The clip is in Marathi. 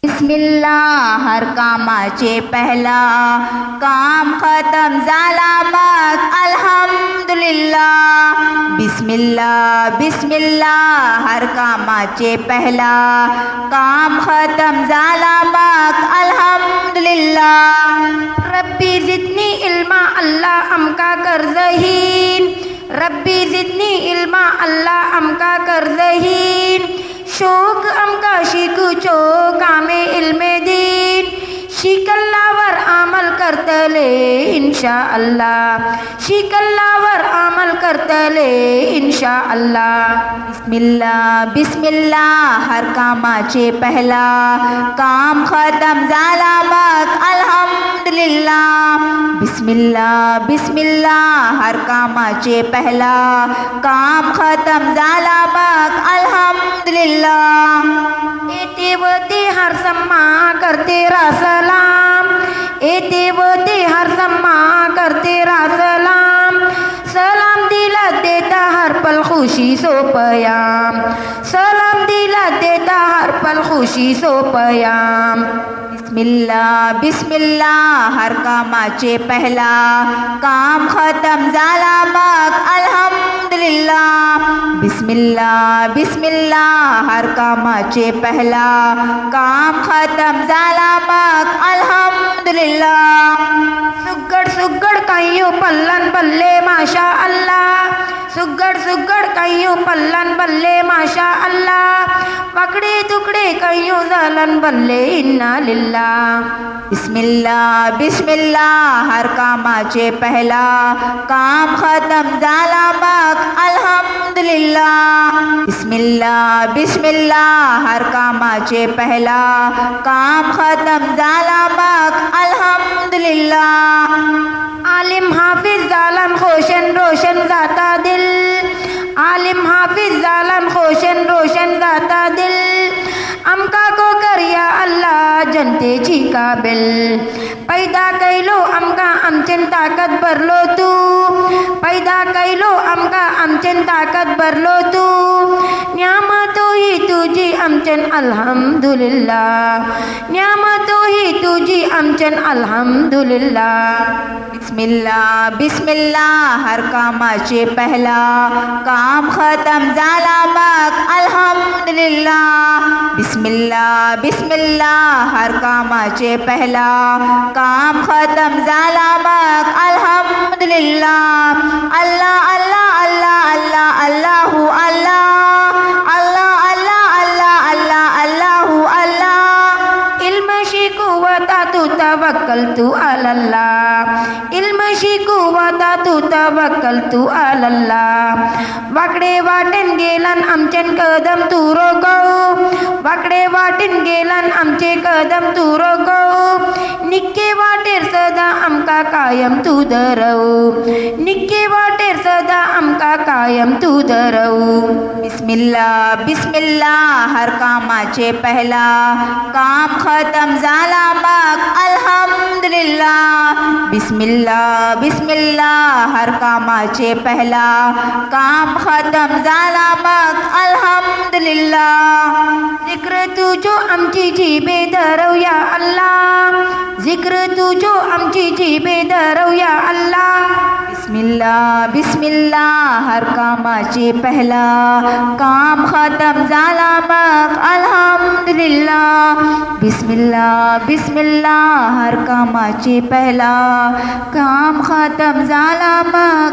बिस्मिल्लाह हर कामाचे पहिला काम खतम झाला मग अल्हम्दुलिल्लाह। बिस्मिल्लाह बिस्मिल्लाह हर कामाचे पहिला काम खतम झाला मग अल्हम्दुलिल्लाह। रब्बी जिदनी इल्मा अल्लाह आमका कर्जहीन, रब्बी जिदनी इल्मा अल्लाह आमका कर्जहीन। शौक आमका शिकूचो कामे इल्मे दीन, शिकल्लावर अमल करतले इंशा अल्लाह, शिकल्लावर अमल करतले इंशा अल्लाह। बिस्मिल्लाह बिस्मिल्लाह हर कामाचे पहिला काम खतम झाला मग अल्हम्दुलिल्लाह। बिस्मिल्लाह बिस्मिल्लाह हर कामाचे पहिला काम खतम झाला मग अल्हम्दुलिल्लाह। येते व ते हर सम्मा करते रासलाम, येते व ते हर सम्मा करते रासलाम। सलाम दिला देता हर पल खुशी सो पयाम, सलाम दिला देता हर पल खुशी सो पयाम। बिस्मिल्लाह बिस्मिल्लाह हर कामाचे पहिला काम खतम झाला मग अल्हम्दुलिल्लाह। बिस्मिल्लाह बिस्मिल्लाह हर कामाचे पहिला काम खतम झाला मग अल्हम्दुलिल्लाह। सुगड सुगड कायो पल्लन बल्ले माशा अल्लाह, सुगड सुगड कायो पल्लन बल्ले माशा अल्लाह। वाकडे तुकडे कायो झालन बल्ले इन्ना लिल्लाह। बिस्मिल्लाह बिस्मिल्लाह हर कामाचे पहिला काम खतम झाला मग अल्हम्दुलिल्लाह। बिस्मिल्लाह बिस्मिल्लाह हर कामाचे पहिला काम खतम झाला मग अल्हम्दुलिल्लाह। आलिम हाफिज जालन खोशन रोशन जाता दिल, आलिम हाफिज जालन खोशन रोशन जाता दिल। आमका को कर या अल्लाह जनतेची काबिल, पैदा कैलो आमका आमचेन ताकद भरलो तू, पैदा कैलो आमका आमचेन ताकद भरलो तू। न्यामतो ही तुझी आमचेन अल्हम्दुलिल्लाह, न्यामतो ही तुझी आमचेन अल्हम्दुलिल्लाह। बिस्मिल्लाह बिस्मिल्लाह हर कामाचे पहिला काम खतम झाला मग अल्हम्दुलिल्लाह। बिस्मिल्लाह बिस्मिल्लाह हर कामाचे पहिला काम खतम झाला मग अल्हम्दुलिल्लाह। अल्लाह अल्लाह अल्लाह अल्लाह अल्लाहू अल्लाह, अल्लाह अल्लाह अल्लाह अल्लाह अल्लाहू अल्लाह। इल्म शिकवता तू तवक्कलतू अलल्लाह, इल्म शिकवता तू तवक्कलतू अलल्लाह। वाकडे वाटेन गेलन आमचेन कदम तू रोगव, वाकडे वाटेन गेलन आमचे कदम तू रोगव। निक्के वाटेर सदा आमका कायम तू धरव, निक्के वाटेर सदा आमका कायम तू धरव। बिस्मिल्लाह बिस्मिल्लाह हर कामाचे पहिला काम खतम झाला मग अल्हम्दुलिल्लाह। बिस्मिल्लाह बिस्मिल्लाह हर कामाचे पहिला काम खतम झाला मग अल्हम्दुलिल्लाह। जिक्र तुझो आमची जिबे धरव या अल्लाह, जिक्र तुझो आमची जिबे धरव या अल्लाह। बिस्मिल्लाह बिस्मिल्लाह हर कामाचे पहिला काम खतम झाला मग अल्हम्दुलिल्लाह। बिस्मिल्लाह बिस्मिल्लाह हर कामाचे पहिला काम खतम झाला मग